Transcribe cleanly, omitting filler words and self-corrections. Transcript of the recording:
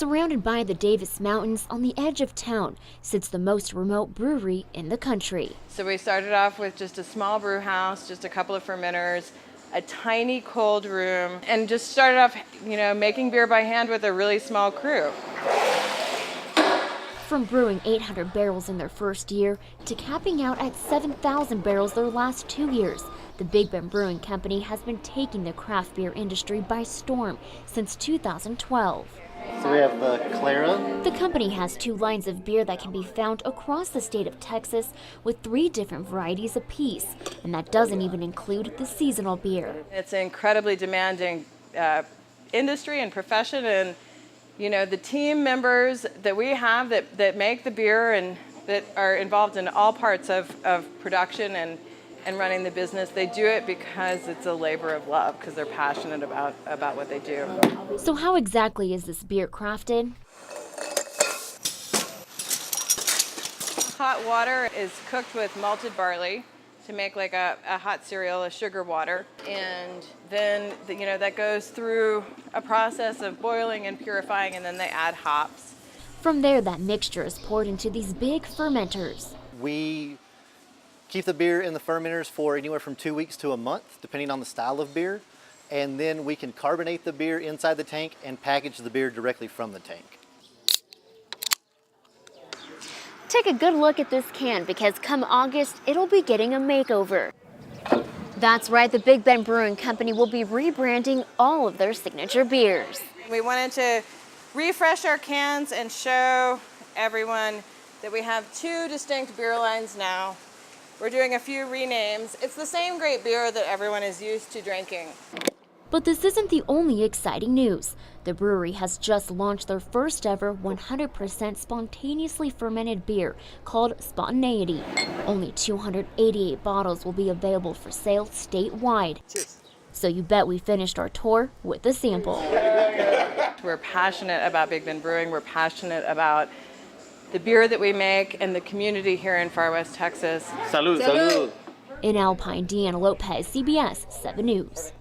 Surrounded by the Davis Mountains on the edge of town sits the most remote brewery in the country. So we started off with just a small brew house, just a couple of fermenters, a tiny cold room, and just started off, making beer by hand with a really small crew. From brewing 800 barrels in their first year to capping out at 7,000 barrels their last 2 years, the Big Bend Brewing Company has been taking the craft beer industry by storm since 2012. So we have the Clara. The company has 2 lines of beer that can be found across the state of Texas with 3 different varieties apiece, and that doesn't even include the seasonal beer. It's an incredibly demanding industry and profession, and the team members that we have that make the beer and that are involved in all parts of production and running the business, they do it because it's a labor of love, because they're passionate about what they do. So how exactly is this beer crafted? Hot water is cooked with malted barley to make like a hot cereal, a sugar water. And then, that goes through a process of boiling and purifying, and then they add hops. From there, that mixture is poured into these big fermenters. We keep the beer in the fermenters for anywhere from 2 weeks to a month, depending on the style of beer. And then we can carbonate the beer inside the tank and package the beer directly from the tank. Take a good look at this can because come August, it'll be getting a makeover. That's right, the Big Bend Brewing Company will be rebranding all of their signature beers. We wanted to refresh our cans and show everyone that we have 2 distinct beer lines now. We're doing a few renames. It's the same great beer that everyone is used to drinking. But this isn't the only exciting news. The brewery has just launched their first ever 100% spontaneously fermented beer called Spontaneity. Only 288 bottles will be available for sale statewide. Cheers. So you bet we finished our tour with a sample. We're passionate about Big Bend Brewing. We're passionate about the beer that we make and the community here in Far West Texas. Salud. Salud. In Alpine, Deanna Lopez, CBS 7 News.